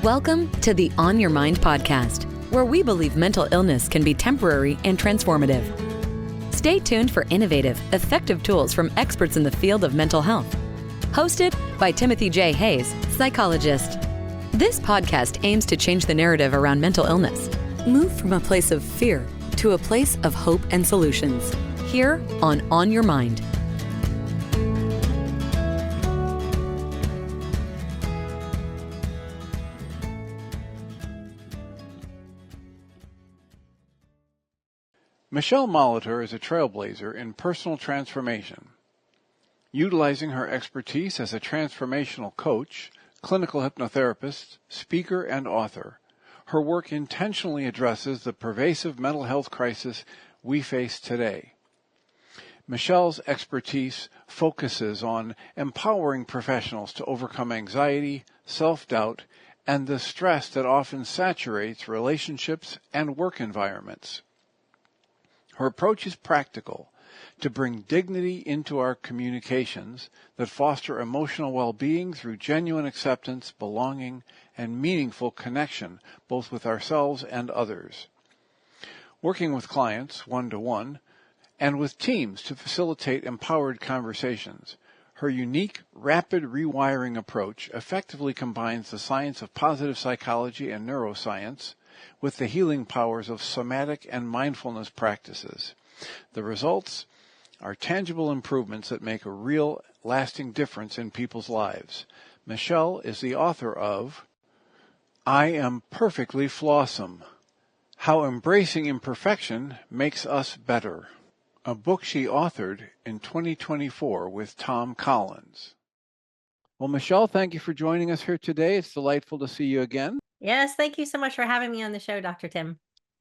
Welcome to the On Your Mind podcast, where we believe mental illness can be temporary and transformative. Stay tuned for innovative, effective tools from experts in the field of mental health. Hosted by Timothy J. Hayes, psychologist. This podcast aims to change the narrative around mental illness. Move from a place of fear to a place of hope and solutions. Here on Your Mind. Michele Molitor is a trailblazer in personal transformation. Utilizing her expertise as a transformational coach, clinical hypnotherapist, speaker, and author, her work intentionally addresses the pervasive mental health crisis we face today. Michele's expertise focuses on empowering professionals to overcome anxiety, self-doubt, and the stress that often saturates relationships and work environments. Her approach is practical, to bring dignity into our communications that foster emotional well-being through genuine acceptance, belonging, and meaningful connection, both with ourselves and others. Working with clients, one-to-one, and with teams to facilitate empowered conversations, her unique rapid rewiring approach effectively combines the science of positive psychology and neuroscience with the healing powers of somatic and mindfulness practices. The results are tangible improvements that make a real, lasting difference in people's lives. Michele is the author of I Am Perfectly Flawsome, How Embracing Imperfection Makes Us Better, a book she authored in 2024 with Tom Collins. Well, Michele, thank you for joining us here today. It's delightful to see you again. Yes, thank you so much for having me on the show, Dr. Tim.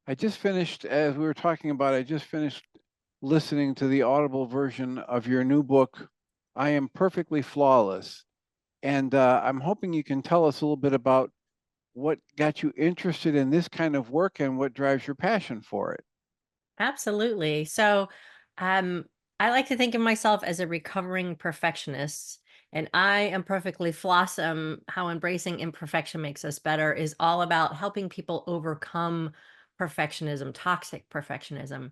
I just finished, as we were talking about, I just finished listening to the Audible version of your new book, I Am Perfectly Flawless. And I'm hoping you can tell us a little bit about what got you interested in this kind of work and what drives your passion for it. Absolutely. So, I like to think of myself as a recovering perfectionist, and I am perfectly flawsome. How embracing imperfection makes us better is all about helping people overcome perfectionism, toxic perfectionism.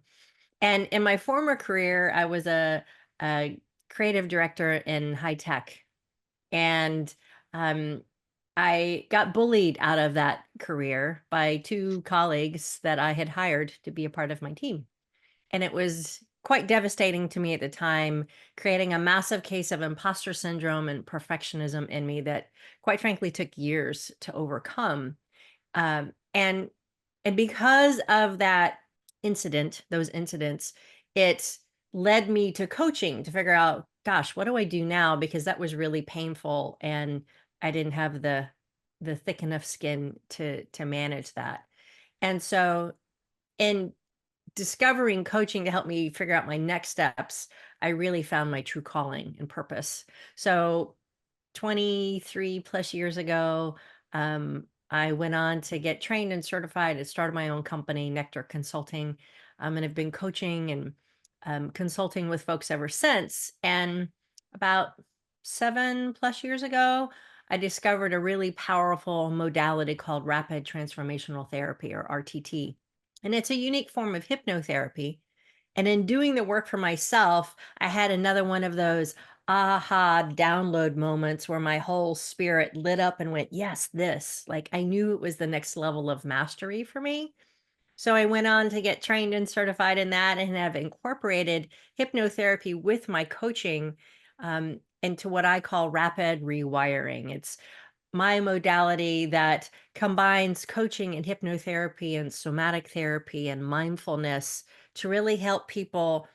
And in my former career, I was a creative director in high tech, and um, I got bullied out of that career by two colleagues that I had hired to be a part of my team. And it was quite devastating to me at the time, creating a massive case of imposter syndrome and perfectionism in me that, quite frankly, took years to overcome. Um, and and because of that those incidents, it led me to coaching to figure out, gosh, what do I do now? Because that was really painful, and I didn't have the thick enough skin to manage that. And so, in discovering coaching to help me figure out my next steps, I really found my true calling and purpose. So 23 plus years ago, I went on to get trained and certified and started my own company, Nectar Consulting, and have been coaching and consulting with folks ever since. And about 7 plus years ago, I discovered a really powerful modality called Rapid Transformational Therapy, or RTT. And it's a unique form of hypnotherapy. And in doing the work for myself, I had another one of those aha download moments where my whole spirit lit up and went, yes, this. Like, I knew it was the next level of mastery for me. So I went on to get trained and certified in that and have incorporated hypnotherapy with my coaching into what I call rapid rewiring. It's my modality that combines coaching and hypnotherapy and somatic therapy and mindfulness to really help people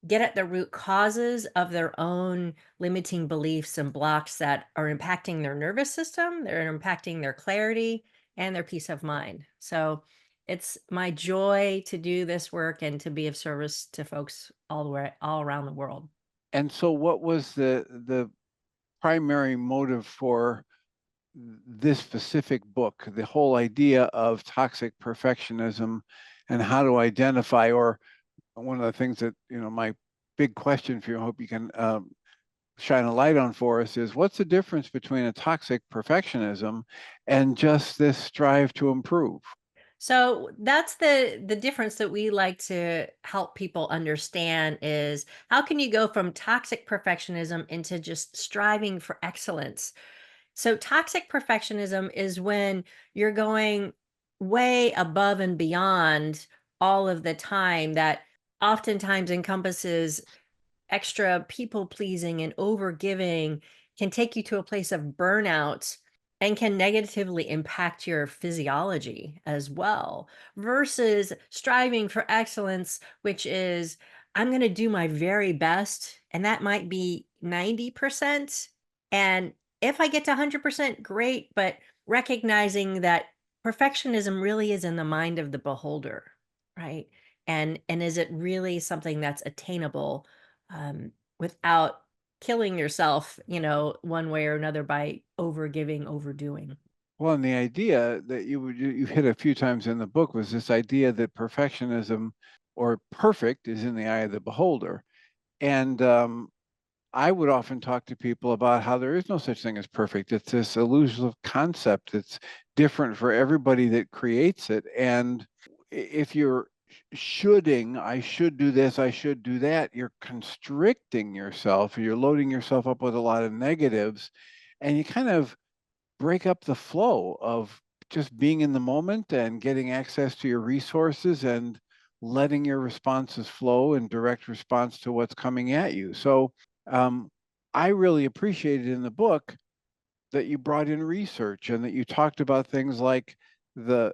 get at the root causes of their own limiting beliefs and blocks that are impacting their nervous system, they're impacting their clarity and their peace of mind. So it's my joy to do this work and to be of service to folks all around the world. And so what was the primary motive for this specific book, the whole idea of toxic perfectionism and how to identify, or one of the things that, my big question for you, I hope you can shine a light on for us is, what's the difference between a toxic perfectionism and just this strive to improve? So that's the difference that we like to help people understand is how can you go from toxic perfectionism into just striving for excellence? So toxic perfectionism is when you're going way above and beyond all of the time that oftentimes encompasses extra people pleasing and over giving can take you to a place of burnout and can negatively impact your physiology as well versus striving for excellence, which is I'm going to do my very best and that might be 90%, and if I get to 100%, great, but recognizing that perfectionism really is in the mind of the beholder, right? And is it really something that's attainable without killing yourself, one way or another by overgiving, overdoing. Well, and the idea that you hit a few times in the book was this idea that perfectionism or perfect is in the eye of the beholder. And I would often talk to people about how there is no such thing as perfect. It's this elusive concept that's different for everybody that creates it. And if you're shoulding, I should do this, I should do that, you're constricting yourself, you're loading yourself up with a lot of negatives, and you kind of break up the flow of just being in the moment and getting access to your resources and letting your responses flow in direct response to what's coming at you. So um, I really appreciated in the book that you brought in research and that you talked about things like the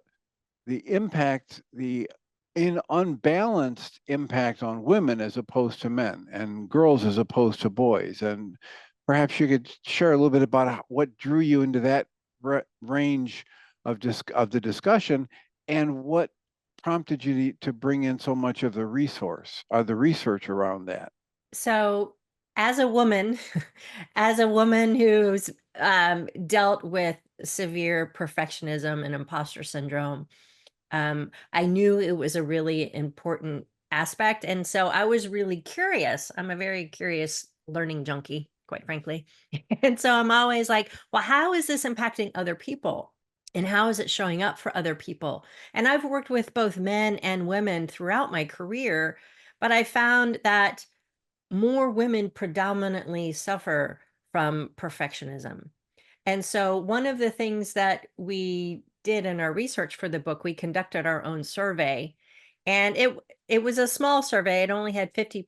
impact, the unbalanced impact on women as opposed to men and girls as opposed to boys. And perhaps you could share a little bit about what drew you into that range of the discussion and what prompted you to bring in so much of the research around that. So, as a woman, as a woman who's dealt with severe perfectionism and imposter syndrome, I knew it was a really important aspect. And so I was really curious. I'm a very curious learning junkie, quite frankly. And so I'm always like, well, how is this impacting other people? And how is it showing up for other people? And I've worked with both men and women throughout my career, but I found that more women predominantly suffer from perfectionism. And so one of the things that we did in our research for the book, we conducted our own survey, and it was a small survey. It only had 50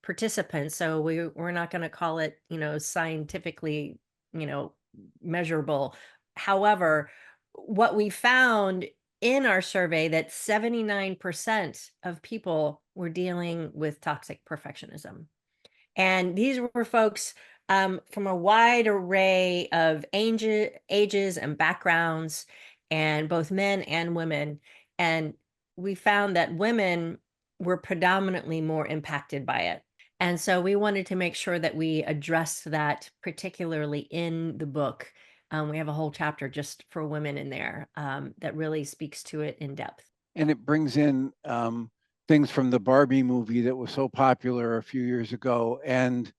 participants, so we're not going to call it, scientifically, you know, measurable. However, what we found in our survey that 79% of people were dealing with toxic perfectionism. And these were folks from a wide array of ages and backgrounds, and both men and women. And we found that women were predominantly more impacted by it. And so we wanted to make sure that we addressed that, particularly in the book. We have a whole chapter just for women in there that really speaks to it in depth. And it brings in things from the Barbie movie that was so popular a few years ago. And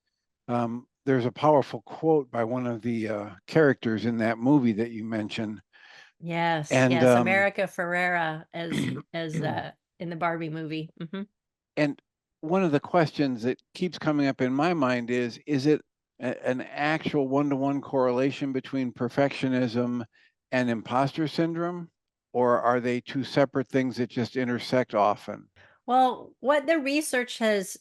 there's a powerful quote by one of the characters in that movie that you mentioned. Yes, And yes, America Ferrera as in the Barbie movie. and one of the questions that keeps coming up in my mind is it an actual one-to-one correlation between perfectionism and imposter syndrome, or are they two separate things that just intersect often? Well, what the research has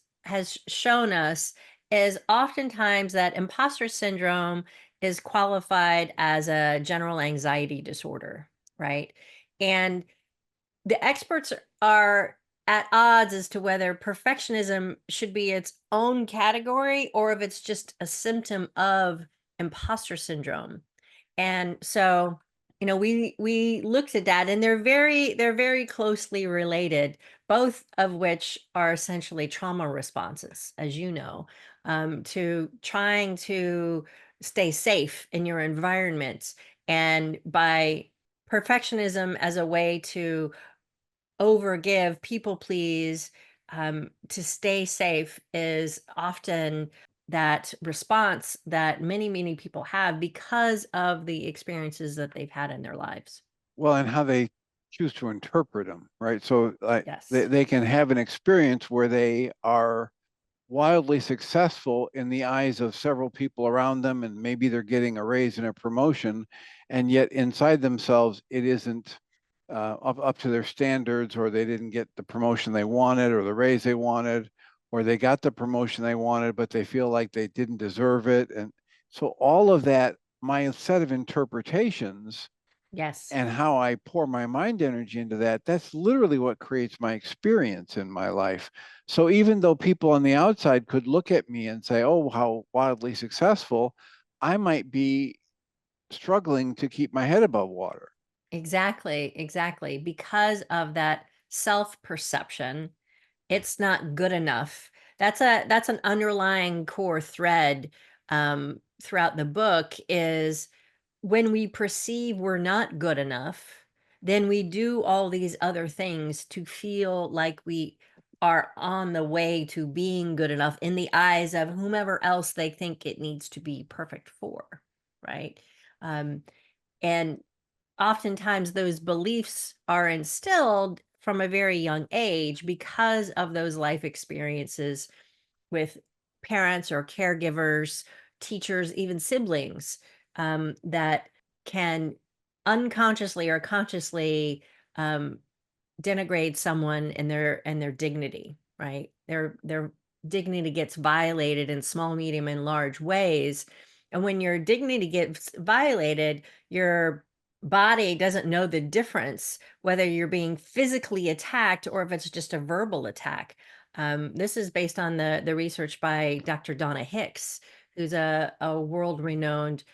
shown us is oftentimes that imposter syndrome is qualified as a general anxiety disorder, right? And the experts are at odds as to whether perfectionism should be its own category or if it's just a symptom of imposter syndrome. And so, we looked at that, and they're very closely related, both of which are essentially trauma responses, as you know, to trying to stay safe in your environment, and by perfectionism as a way to overgive, people please, to stay safe is often that response that many, many people have because of the experiences that they've had in their lives. Well, and how they choose to interpret them, right? So like Yes. they can have an experience where they are wildly successful in the eyes of several people around them, and maybe they're getting a raise and a promotion, and yet inside themselves it isn't up to their standards, or they didn't get the promotion they wanted or the raise they wanted, or they got the promotion they wanted but they feel like they didn't deserve it. And so all of that, my set of interpretations Yes. and how I pour my mind energy into that, that's literally what creates my experience in my life. So even though people on the outside could look at me and say, oh, how wildly successful, I might be struggling to keep my head above water. Exactly. Exactly. Because of that self-perception, it's not good enough. That's an underlying core thread throughout the book is when we perceive we're not good enough, then we do all these other things to feel like we are on the way to being good enough in the eyes of whomever else they think it needs to be perfect for, right? Um, and oftentimes those beliefs are instilled from a very young age because of those life experiences with parents or caregivers, teachers, even siblings that can unconsciously or consciously um, denigrate someone and their dignity, right? Their dignity gets violated in small, medium, and large ways. And when your dignity gets violated, your body doesn't know the difference whether you're being physically attacked or if it's just a verbal attack. This is based on the research by Dr. Donna Hicks, who's a world renowned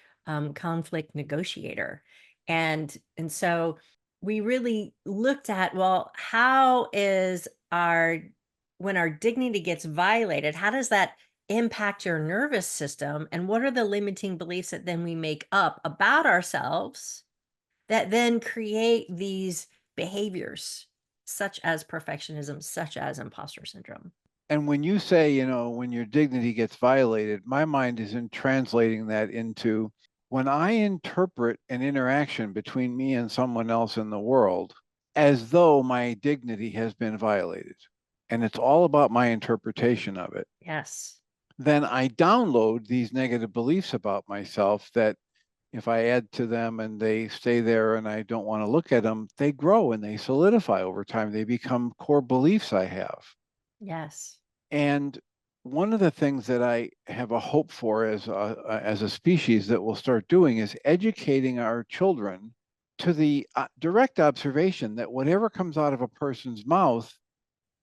conflict negotiator, and so we really looked at, well, how is our when our dignity gets violated, how does that impact your nervous system? And what are the limiting beliefs that then we make up about ourselves that then create these behaviors, such as perfectionism, such as imposter syndrome? And when you say, when your dignity gets violated, my mind is in translating that into when I interpret an interaction between me and someone else in the world as though my dignity has been violated, and it's all about my interpretation of it, Yes. then I download these negative beliefs about myself that if I add to them and they stay there and I don't want to look at them, they grow and they solidify over time. They become core beliefs I have. Yes. And one of the things that I have a hope for as a species that we'll start doing is educating our children to the direct observation that whatever comes out of a person's mouth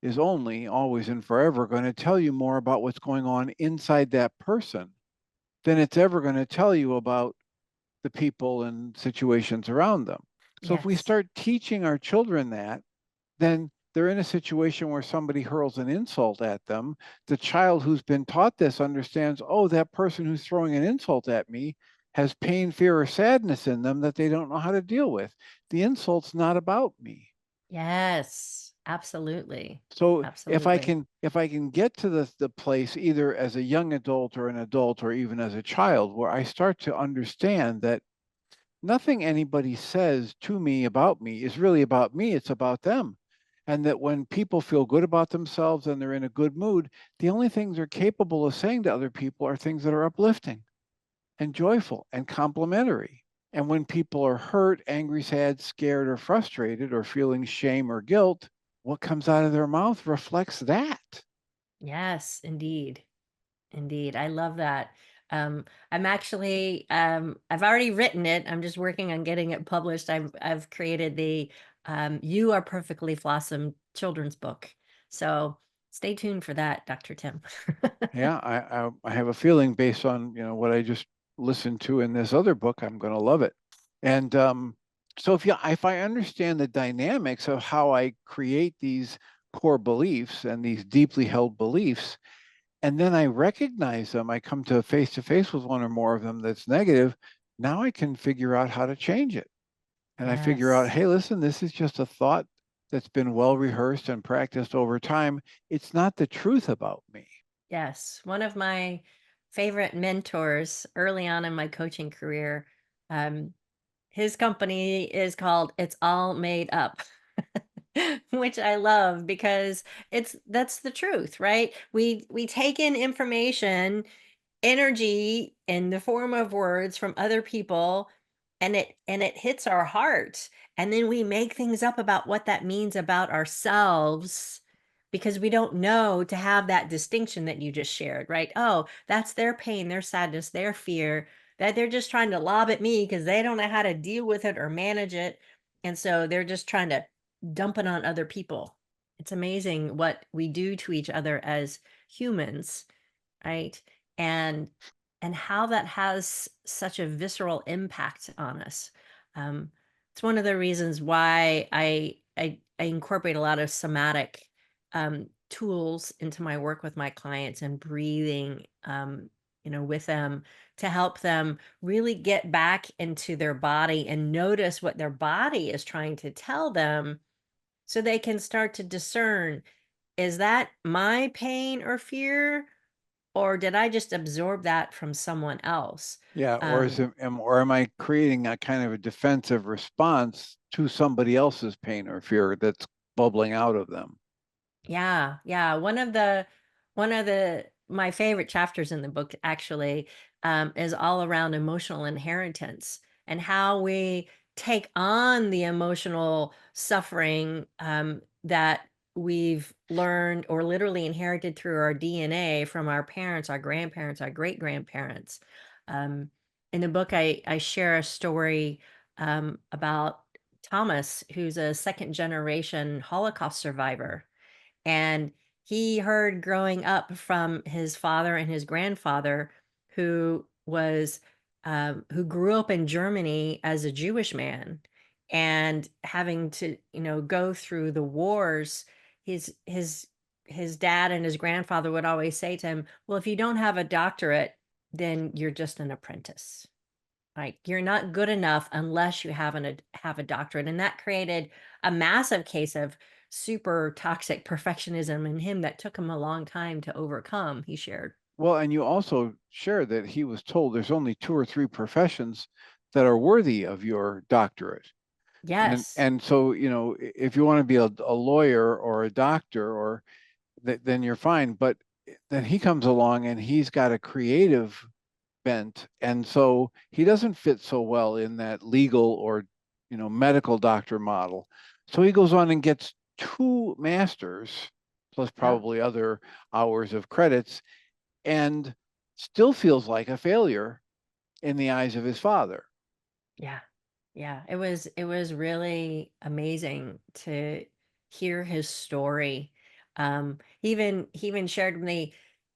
is only, always, and forever going to tell you more about what's going on inside that person than it's ever going to tell you about the people and situations around them. So if we Yes. start teaching our children that, then they're in a situation where somebody hurls an insult at them. The child who's been taught this understands, oh, that person who's throwing an insult at me has pain, fear, or sadness in them that they don't know how to deal with. The insult's not about me. Yes. Absolutely. So Absolutely. if I can get to the place either as a young adult or an adult or even as a child where I start to understand that nothing anybody says to me about me is really about me, it's about them. And that when people feel good about themselves and they're in a good mood, the only things they're capable of saying to other people are things that are uplifting and joyful and complimentary. And when people are hurt, angry, sad, scared, or frustrated, or feeling shame or guilt, what comes out of their mouth reflects that. Yes, indeed. Indeed. I love that. I'm actually I've already written it. I'm just working on getting it published. I've created the You Are Perfectly Flawsome children's book. So stay tuned for that, Dr. Tim. Yeah, I have a feeling based on what I just listened to in this other book, I'm going to love it. And so if I understand the dynamics of how I create these core beliefs and these deeply held beliefs, and then I recognize them, I come to face with one or more of them that's negative. Now I can figure out how to change it, and I figure out, Yes. hey, listen, this is just a thought that's been well rehearsed and practiced over time. It's not the truth about me. Yes. One of my favorite mentors early on in my coaching career. His company is called It's All Made Up. Which I love because that's the truth, right? We take in information, energy in the form of words from other people, and it hits our heart, and then we make things up about what that means about ourselves because we don't know to have that distinction that you just shared, right? Oh, that's their pain, their sadness, their fear, that they're just trying to lob at me because they don't know how to deal with it or manage it, and so they're just trying to dump it on other people. It's amazing what we do to each other as humans, right? And how that has such a visceral impact on us. Um, it's one of the reasons why I incorporate a lot of somatic tools into my work with my clients and breathing, with them to help them really get back into their body and notice what their body is trying to tell them so they can start to discern, is that my pain or fear, or did I just absorb that from someone else? Yeah, or Um, am I creating a kind of a defensive response to somebody else's pain or fear that's bubbling out of them? Yeah, yeah. One of the my favorite chapters in the book actually is all around emotional inheritance and how we take on the emotional suffering that we've learned or literally inherited through our DNA from our parents, our grandparents, our great grandparents. Um, in the book, I share a story about Thomas, who's a second generation Holocaust survivor, and he heard growing up from his father and his grandfather, who was who grew up in Germany as a Jewish man, and having to, go through the wars. His dad and his grandfather would always say to him, "Well, if you don't have a doctorate, then you're just an apprentice." Like, you're not good enough unless you have a doctorate, and that created a massive case of super toxic perfectionism in him that took him a long time to overcome, he shared. Well, and you also shared that he was told there's only 2 or 3 professions that are worthy of your doctorate. Yes. And so, if you want to be a lawyer or a doctor, or then you're fine. But then he comes along and he's got a creative bent, and so he doesn't fit so well in that legal or medical doctor model. So he goes on and gets 2 masters plus Yep. probably other hours of credits, and still feels like a failure in the eyes of his father. Yeah. Yeah. It was really amazing to hear his story. He even shared with me,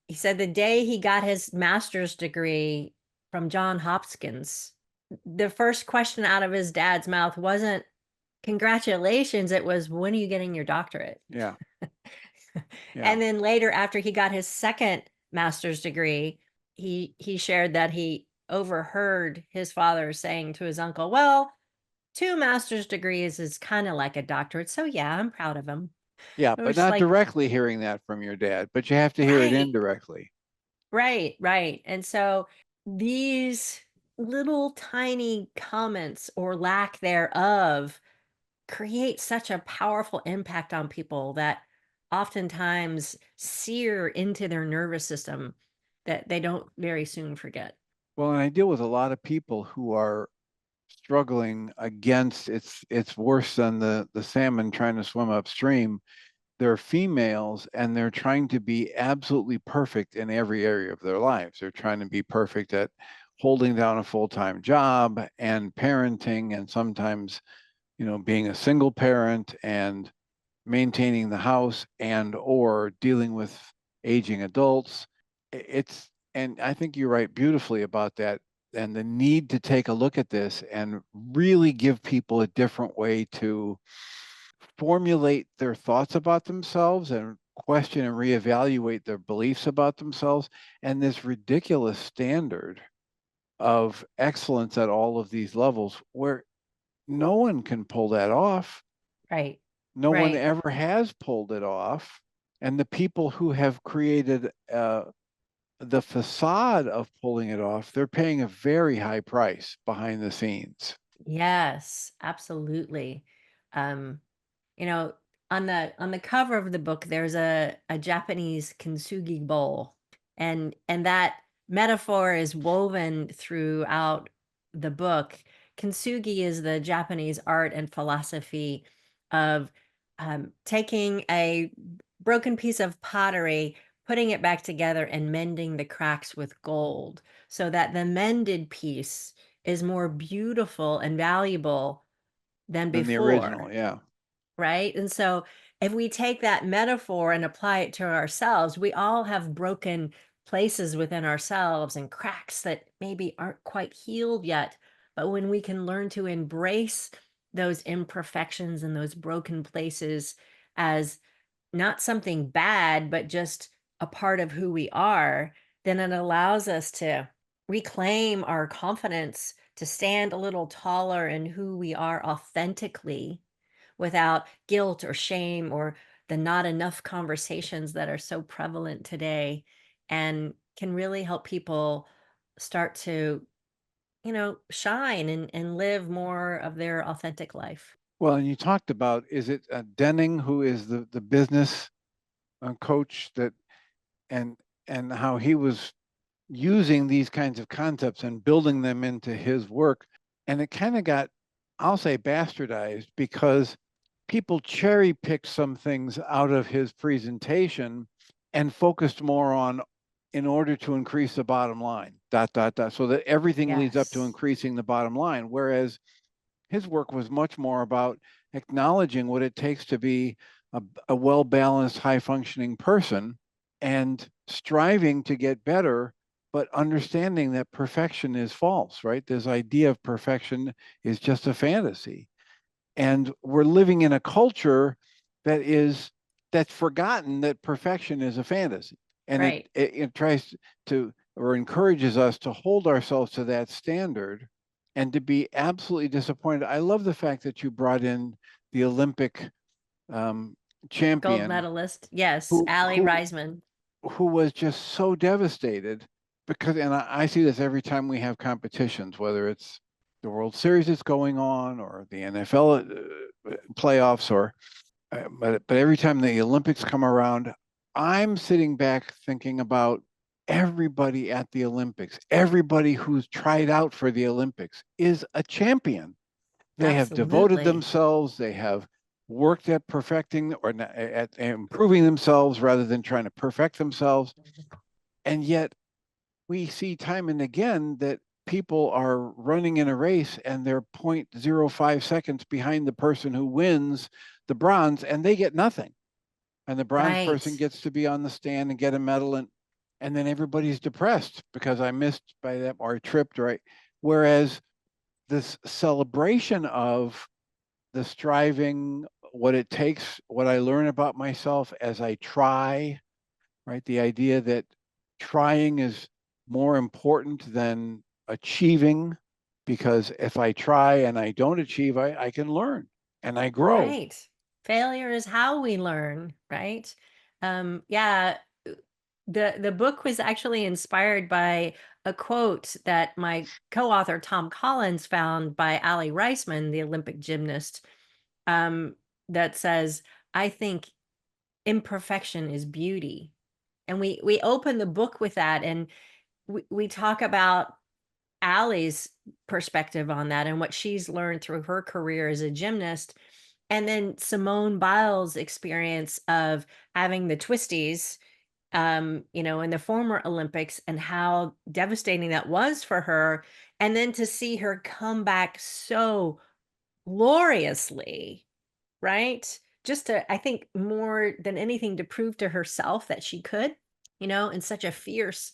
he said the day he got his master's degree from John Hopkins, the first question out of his dad's mouth wasn't congratulations, it was, when are you getting your doctorate? Yeah, yeah, And then later, after he got his second master's degree, he shared that he overheard his father saying to his uncle, "Well, 2 master's degrees is kind of like a doctorate. So yeah, I'm proud of him." yeah, It but was just not like, directly hearing that from your dad, but you have to hear it right, indirectly. right, right. And so these little tiny comments or lack thereof create such a powerful impact on people that oftentimes sear into their nervous system that they don't very soon forget. Well, and I deal with a lot of people who are struggling against, it's worse than the salmon trying to swim upstream. They're females and they're trying to be absolutely perfect in every area of their lives. They're trying to be perfect at holding down a full-time job and parenting, and sometimes, being a single parent and maintaining the house and or dealing with aging adults. It's and I think you write beautifully about that, and the need to take a look at this and really give people a different way to formulate their thoughts about themselves and question and reevaluate their beliefs about themselves, and this ridiculous standard of excellence at all of these levels where no one can pull that off. Right. No one Right. ever has pulled it off. And the people who have created the facade of pulling it off, they're paying a very high price behind the scenes. Yes, absolutely. Um, you know, on the cover of the book, there's a Japanese kintsugi bowl, and that metaphor is woven throughout the book. Kintsugi is the Japanese art and philosophy of taking a broken piece of pottery, putting it back together, and mending the cracks with gold, so that the mended piece is more beautiful and valuable than Than the original, before. yeah. Right? And so if we take that metaphor and apply it to ourselves, we all have broken places within ourselves and cracks that maybe aren't quite healed yet. But when we can learn to embrace those imperfections and those broken places as not something bad, but just a part of who we are, then it allows us to reclaim our confidence to stand a little taller in who we are authentically without guilt or shame or the not enough conversations that are so prevalent today, and can really help people start to, shine and live more of their authentic life. Well, and you talked about, is it Denning who is the business coach that, and and how he was using these kinds of concepts and building them into his work. And it kind of got, I'll say, bastardized because people cherry picked some things out of his presentation and focused more on in order to increase the bottom line, dot, dot, dot, so that everything leads up to Yes. increasing the bottom line. Whereas his work was much more about acknowledging what it takes to be a well-balanced, high-functioning person and striving to get better, but understanding that perfection is false, right? This idea of perfection is just a fantasy. And we're living in a culture that's forgotten that perfection is a fantasy. And Right. it tries to, or encourages us to hold ourselves to that standard and to be absolutely disappointed. I love the fact that you brought in the Olympic um, Gold champion medalist. Yes. who Ali who Reisman. who was just so devastated because, and I see this every time we have competitions, whether it's the World Series that's going on or the NFL playoffs, or but every time the Olympics come around, I'm sitting back thinking about everybody at the Olympics. Everybody who's tried out for the Olympics is a champion. They have devoted Absolutely. themselves. They have worked at perfecting or at improving themselves rather than trying to perfect themselves. And yet we see time and again that people are running in a race and they're 0.05 seconds behind the person who wins the bronze, and they get nothing. And the bronze person Right. gets to be on the stand and get a medal, and then everybody's depressed because I missed by that or I tripped, right? Whereas this celebration of the striving, what it takes, what I learn about myself as I try, right? The idea that trying is more important than achieving, because if I try and I don't achieve, I can learn and I grow. Right. Failure is how we learn, right? Yeah, the book was actually inspired by a quote that my co-author Tom Collins found by Ali Reisman, the Olympic gymnast, um, that says, "I think imperfection is beauty." And we open the book with that, and we talk about Allie's perspective on that and what she's learned through her career as a gymnast. And then Simone Biles' experience of having the twisties, in the former Olympics, and how devastating that was for her. And then to see her come back so gloriously, right? Just to, I think, more than anything, to prove to herself that she could, in such a fierce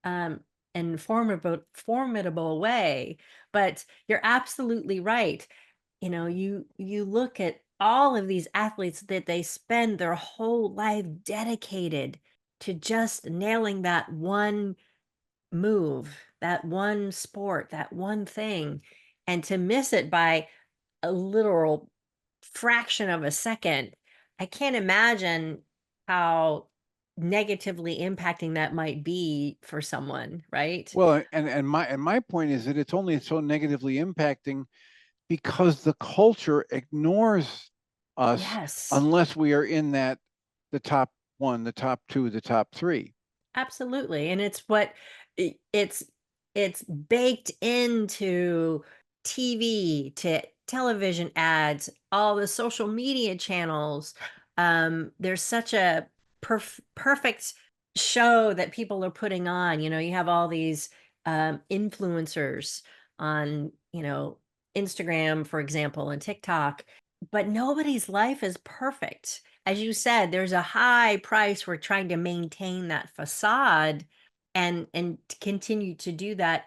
um, and formidable way. But you're absolutely right. You look at all of these athletes that they spend their whole life dedicated to just nailing that one move, that one sport, that one thing, and to miss it by a literal fraction of a second. I can't imagine how negatively impacting that might be for someone, right? Well, and my point is that it's only so negatively impacting because the culture ignores us Yes. unless we are in that the top one, the top two, the top three. Absolutely, and it's what I it's baked into TV, to television ads, all the social media channels. There's such a perfect show that people are putting on. You have all these influencers on, Instagram, for example, and TikTok, but nobody's life is perfect. As you said, there's a high price for trying to maintain that facade and to continue to do that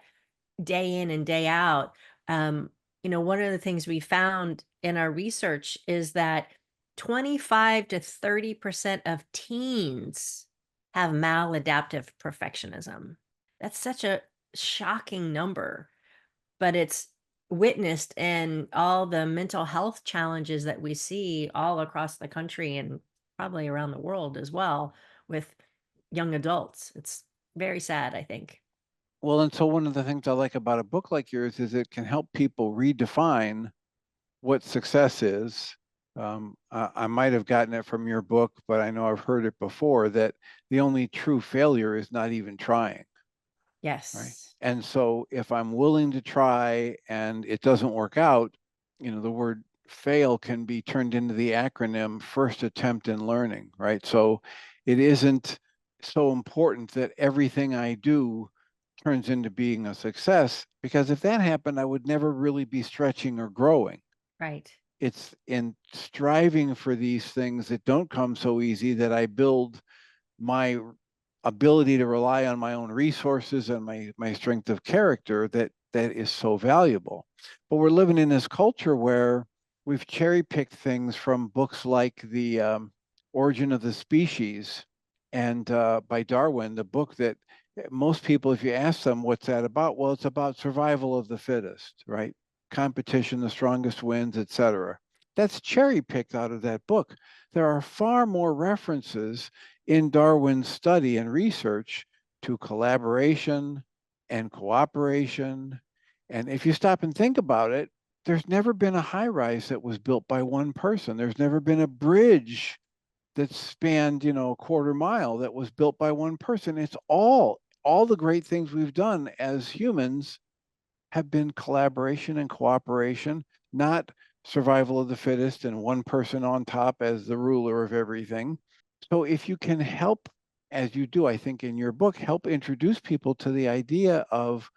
day in and day out. Um, one of the things we found in our research is that 25 to 30% of teens have maladaptive perfectionism. That's such a shocking number, but it's witnessed in all the mental health challenges that we see all across the country and probably around the world as well with young adults. It's very sad, I think. Well, and so one of the things I like about a book like yours is it can help people redefine what success is. I might have gotten it from your book, but I know I've heard it before that the only true failure is not even trying, right? Yes. And so if I'm willing to try and it doesn't work out, the word fail can be turned into the acronym first attempt in learning, right? So it isn't so important that everything I do turns into being a success, because if that happened, I would never really be stretching or growing. Right. It's in striving for these things that don't come so easy that I build my ability to rely on my own resources and my strength of character that is so valuable. But we're living in this culture where we've cherry picked things from books like the Origin of the Species and by Darwin, the book that most people, if you ask them what's that about, well, it's about survival of the fittest, right? Competition, the strongest wins, etc. That's cherry picked out of that book. There are far more references in Darwin's study and research to collaboration and cooperation. And if you stop and think about it, there's never been a high rise that was built by one person. There's never been a bridge that spanned, a quarter mile that was built by one person. It's all the great things we've done as humans have been collaboration and cooperation, not survival of the fittest and one person on top as the ruler of everything. So if you can help, as you do, I think in your book, help introduce people to the idea of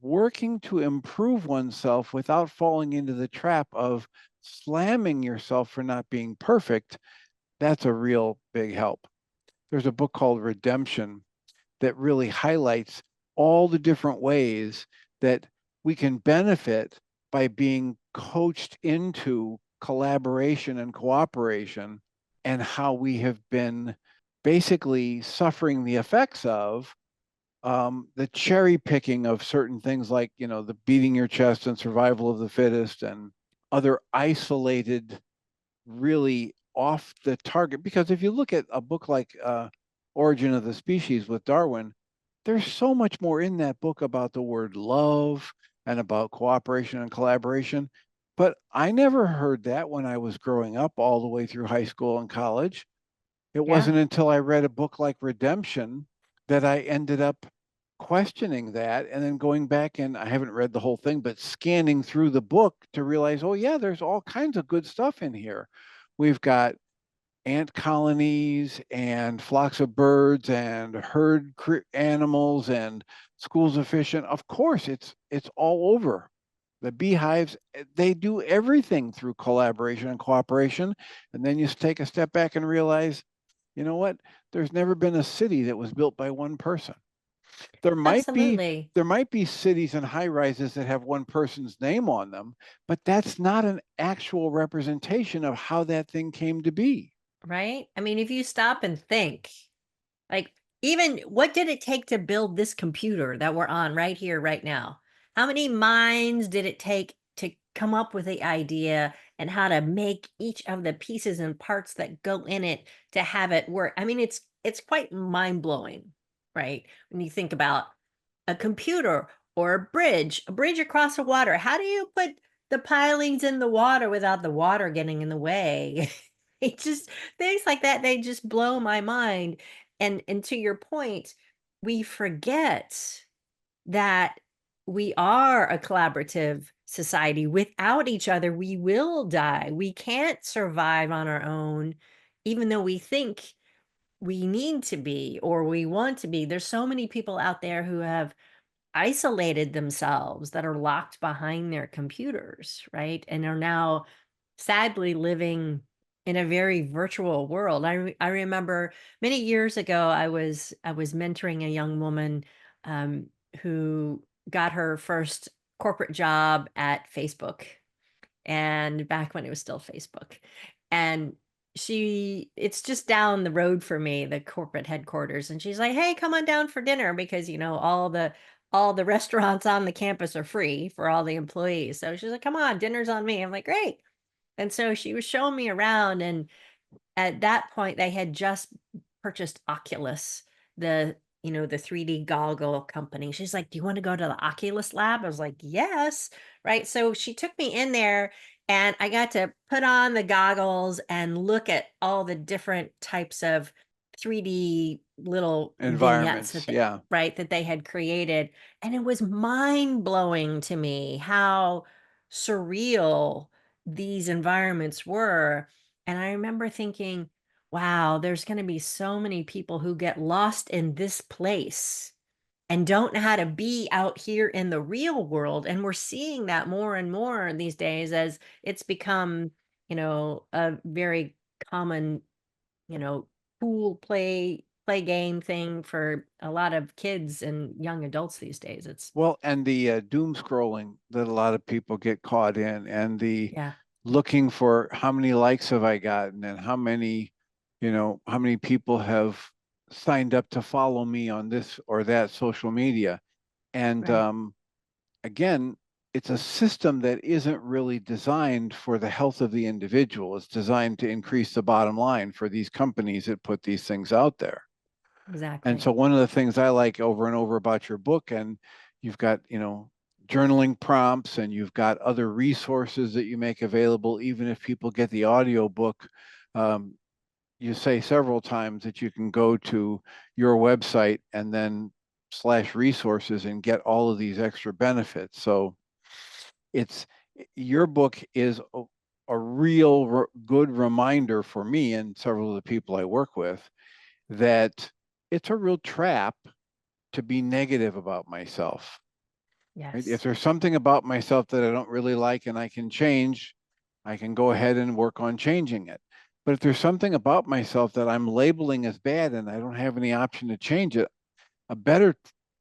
working to improve oneself without falling into the trap of slamming yourself for not being perfect, that's a real big help. There's a book called Redemption that really highlights all the different ways that we can benefit by being coached into collaboration and cooperation, and how we have been basically suffering the effects of the cherry picking of certain things like, the beating your chest and survival of the fittest and other isolated, really off the target. Because if you look at a book like Origin of the Species with Darwin, there's so much more in that book about the word love and about cooperation and collaboration. But I never heard that when I was growing up all the way through high school and college. It Yeah. wasn't until I read a book like Redemption that I ended up questioning that and then going back, and I haven't read the whole thing, but scanning through the book to realize, oh, yeah, there's all kinds of good stuff in here. We've got ant colonies and flocks of birds and herd animals and schools of fish. And of course, it's all over. The beehives, they do everything through collaboration and cooperation. And then you take a step back and realize, you know what? There's never been a city that was built by one person. There might be Absolutely. there might be cities and high rises that have one person's name on them, but that's not an actual representation of how that thing came to be. Right? I mean, if you stop and think, like, even what did it take to build this computer that we're on right here, right now? How many minds did it take to come up with the idea and how to make each of the pieces and parts that go in it to have it work? I mean, it's it's quite mind-blowing, right? When you think about a computer or a bridge across the water. How do you put the pilings in the water without the water getting in the way? It just things like that, they just blow my mind. And to your point, we forget that we are a collaborative society. Without each other, we will die. We can't survive on our own, even though we think we need to be or we want to be. There's so many people out there who have isolated themselves that are locked behind their computers, right? And are now sadly living in a very virtual world. I remember many years ago I was mentoring a young woman um, who got her first corporate job at Facebook, and back when it was still Facebook. And it's just down the road for me, the corporate headquarters. And she's like, "Hey, come on down for dinner," because all the restaurants on the campus are free for all the employees. So she's like, "Come on, dinner's on me." I'm like, "Great." And so she was showing me around, and at that point, they had just purchased Oculus, the 3D goggle company. She's like, "Do you want to go to the Oculus lab?" I was like, "Yes." Right. So she took me in there, and I got to put on the goggles and look at all the different types of 3D little vignettes Environments, that yeah. that they had created. And it was mind blowing to me how surreal these environments were. And I remember thinking, wow, there's going to be so many people who get lost in this place and don't know how to be out here in the real world. And we're seeing that more and more these days as it's become, a very common, you know, cool play game thing for a lot of kids and young adults these days. It's Well, and the doom scrolling that a lot of people get caught in, and the yeah, looking for how many likes have I gotten, and how many people have signed up to follow me on this or that social media. And right. again, it's a system that isn't really designed for the health of the individual. It's designed to increase the bottom line for these companies that put these things out there. And Exactly. so one of the things I like over and over about your book, and you've got, journaling prompts, and you've got other resources that you make available, even if people get the audio book. Um, you say several times that you can go to your website and then slash resources and get all of these extra benefits. So it's your book is a real good reminder for me and several of the people I work with that it's a real trap to be negative about myself. Right? If Yes. there's something about myself that I don't really like and I can change, I can go ahead and work on changing it. But if there's something about myself that I'm labeling as bad and I don't have any option to change it, a better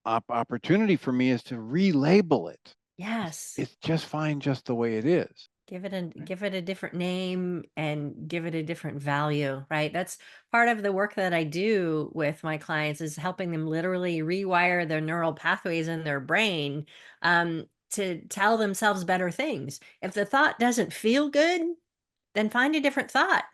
opportunity for me is to relabel it. Yes. It's just fine just the way it is. Right? Give it a different name and give it a different value, right? That's part of the work that I do with my clients is helping them literally rewire their neural pathways in their brain to tell themselves better things. If the thought doesn't feel good, then find a different thought.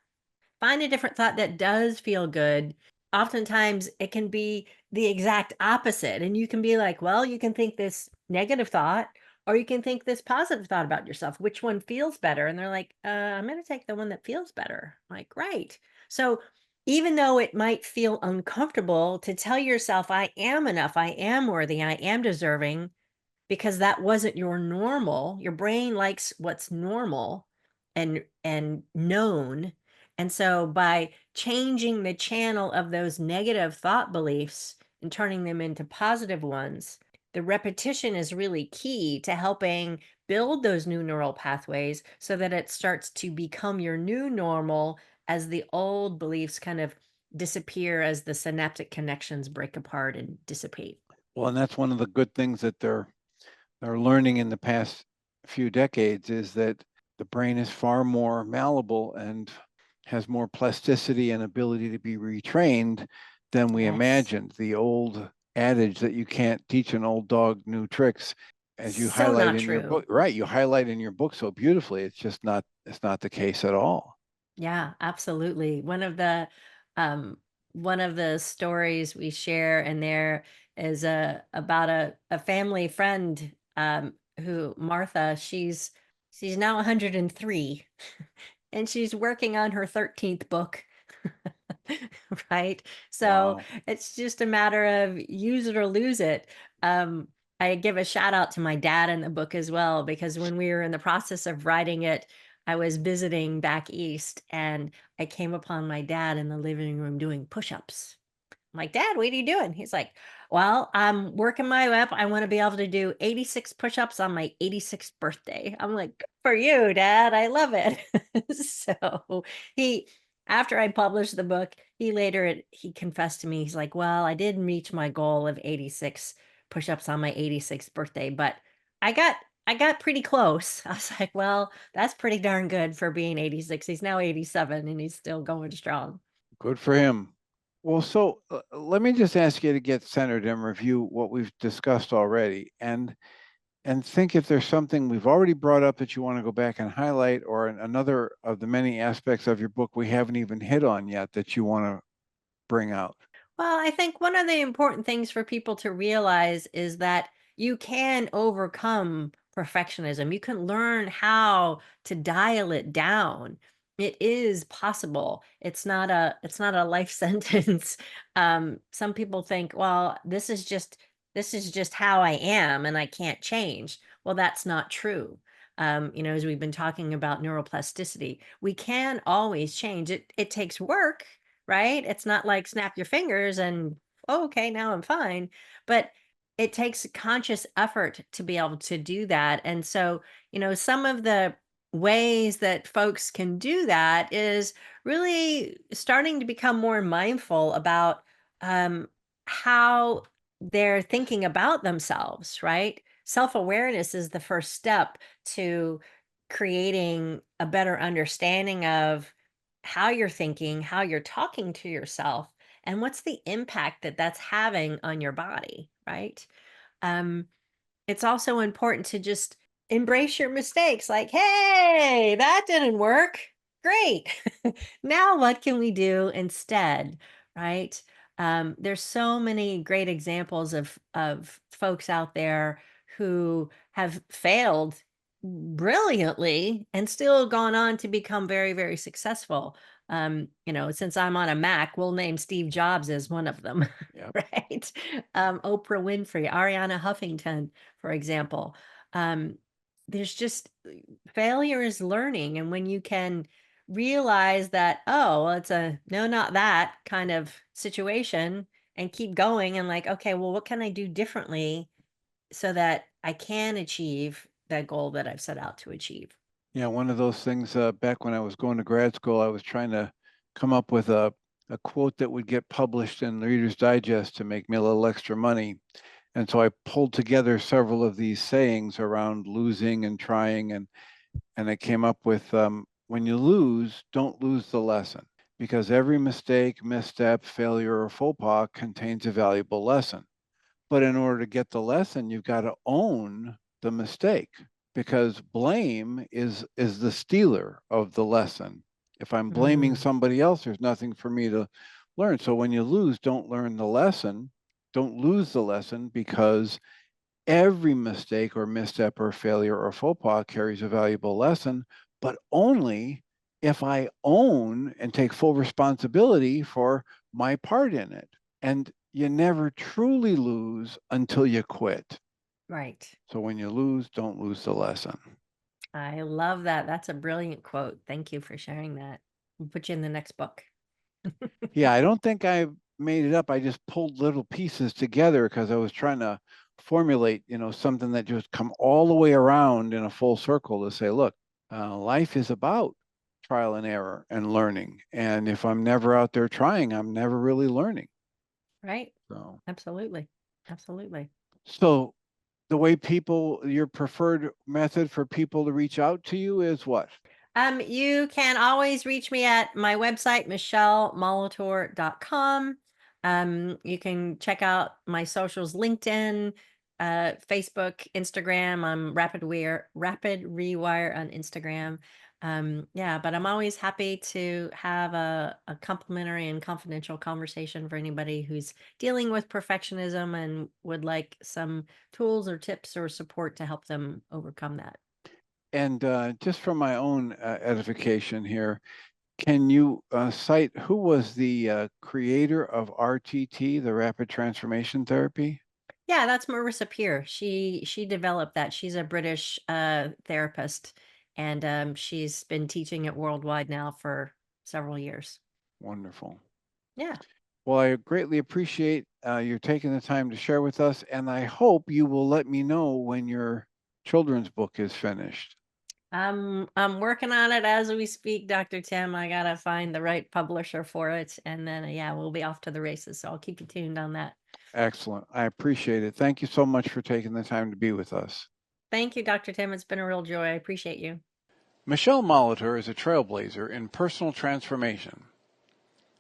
Find a different thought that does feel good. Oftentimes, it can be the exact opposite. And you can be like, well, you can think this negative thought, or you can think this positive thought about yourself. Which one feels better? And they're like, I'm going to take the one that feels better. I'm like, right. So, even though it might feel uncomfortable to tell yourself, I am enough, I am worthy, I am deserving, because that wasn't your normal. Your brain likes what's normal and known. And so by changing the channel of those negative thought beliefs and turning them into positive ones, the repetition is really key to helping build those new neural pathways so that it starts to become your new normal as the old beliefs kind of disappear as the synaptic connections break apart and dissipate. Well, and that's one of the good things that they're learning in the past few decades is that the brain is far more malleable and has more plasticity and ability to be retrained than we Yes. imagined. The old adage that you can't teach an old dog new tricks, as you So highlight not in your true. book, right? You highlight in your book so beautifully. It's not the case at all. Yeah, absolutely. One of the um one of the stories we share in there is about a family friend, who Martha, she's now 103 and she's working on her 13th book. Right? So Wow. it's just a matter of use it or lose it. Um, I give a shout out to my dad in the book as well, because when we were in the process of writing it, I was visiting back east and I came upon my dad in the living room doing push-ups. I'm like, Dad, what are you doing? He's like, well, I'm working my way up. I want to be able to do 86 push-ups on my 86th birthday. I'm like, good for you, Dad. I love it. So he, after I published the book, he confessed to me, he's like, well, I didn't reach my goal of 86 push-ups on my 86th birthday, but I got I got pretty close. I was like, well, that's pretty darn good for being 86. He's now 87 and he's still going strong. Good for him. Well, so let me just ask you to get centered and review what we've discussed already, and think if there's something we've already brought up that you want to go back and highlight, or another of the many aspects of your book we haven't even hit on yet that you want to bring out. Well, I think one of the important things for people to realize is that you can overcome perfectionism. You can learn how to dial it down. It is possible. It's not a life sentence. Some people think, well, this is just how I am and I can't change. Well, that's not true. As we've been talking about neuroplasticity, we can always change. It takes work, right? It's not like snap your fingers and, oh, okay, now I'm fine. But it takes conscious effort to be able to do that. And so, some of the ways that folks can do that is really starting to become more mindful about um, how they're thinking about themselves, right? Self awareness is the first step to creating a better understanding of how you're thinking, how you're talking to yourself, and what's the impact that that's having on your body, right? Um, it's also important to just embrace your mistakes. Like, hey, that didn't work. Great. Now, what can we do instead? Right? There's so many great examples of folks out there who have failed brilliantly and still gone on to become very, very successful. Since I'm on a Mac, we'll name Steve Jobs as one of them, Yep. right? Oprah Winfrey, Ariana Huffington, for example. Um, there's just failure is learning. And when you can realize that, oh, well, it's a no, not that kind of situation, and keep going and like, okay, well, what can I do differently so that I can achieve that goal that I've set out to achieve? Yeah, one of those things back when I was going to grad school, I was trying to come up with a quote that would get published in Reader's Digest to make me a little extra money. And so I pulled together several of these sayings around losing and trying, and I came up with when you lose, don't lose the lesson, because every mistake, misstep, failure, or faux pas contains a valuable lesson. But in order to get the lesson, you've got to own the mistake, because blame is the stealer of the lesson. If I'm blaming Mm, somebody else, there's nothing for me to learn. So when you lose, don't learn the lesson. Don't lose the lesson, because every mistake or misstep or failure or faux pas carries a valuable lesson, but only if I own and take full responsibility for my part in it. And you never truly lose until you quit. right. So when you lose, don't lose the lesson. I love that. That's a brilliant quote. Thank you for sharing that. We'll put you in the next book. Yeah, I don't think I made it up. I just pulled little pieces together because I was trying to formulate, something that just come all the way around in a full circle to say, look, life is about trial and error and learning. And if I'm never out there trying, I'm never really learning. Right? So, Absolutely. Absolutely. so your preferred method for people to reach out to you is what? You can always reach me at my website, michelemolitor.com. You can check out my socials, LinkedIn, Facebook, Instagram. I'm Rapid Rewire on Instagram. Yeah, but I'm always happy to have a complimentary and confidential conversation for anybody who's dealing with perfectionism and would like some tools or tips or support to help them overcome that. And just for my own edification here, can you cite who was the creator of RTT, the Rapid Transformation Therapy? Yeah, that's Marissa Peer. She developed that. She's a British therapist, and she's been teaching it worldwide now for several years. Wonderful. Yeah. Well, I greatly appreciate you taking the time to share with us, and I hope you will let me know when your children's book is finished. I'm working on it as we speak, Dr. Tim. I gotta find the right publisher for it, and then yeah, we'll be off to the races. So I'll keep you tuned on that. Excellent. I appreciate it. Thank you so much for taking the time to be with us. Thank you, Dr. Tim. It's been a real joy. I appreciate you. Michele Molitor is a trailblazer in personal transformation.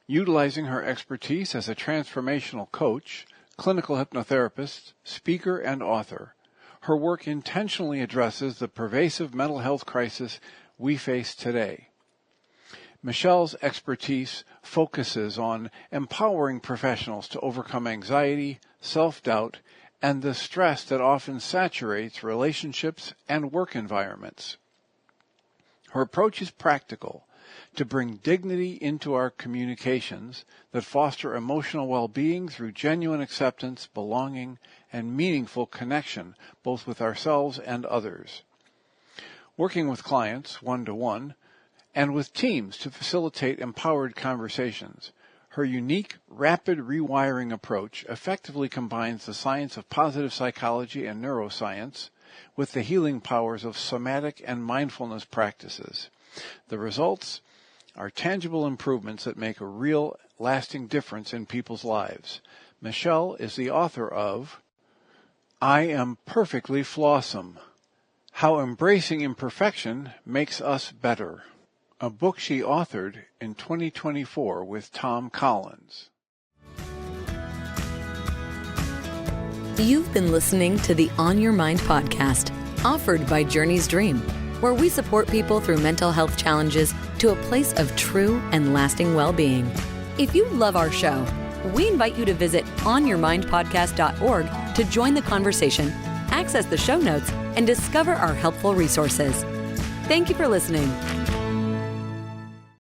Utilizing her expertise as a transformational coach, clinical hypnotherapist, speaker, and author, her work intentionally addresses the pervasive mental health crisis we face today. Michele's expertise focuses on empowering professionals to overcome anxiety, self-doubt, and the stress that often saturates relationships and work environments. Her approach is practical to bring dignity into our communications that foster emotional well-being through genuine acceptance, belonging, and meaningful connection, both with ourselves and others. Working with clients one-to-one and with teams to facilitate empowered conversations, her unique rapid rewiring approach effectively combines the science of positive psychology and neuroscience with the healing powers of somatic and mindfulness practices. The results are tangible improvements that make a real, lasting difference in people's lives. Michele is the author of I Am Perfectly Flawsome: How Embracing Imperfection Makes Us Better, a book she authored in 2024 with Tom Collins. You've been listening to the On Your Mind podcast, offered by Journey's Dream, where we support people through mental health challenges to a place of true and lasting well-being. If you love our show, we invite you to visit onyourmindpodcast.org to join the conversation, access the show notes, and discover our helpful resources. Thank you for listening.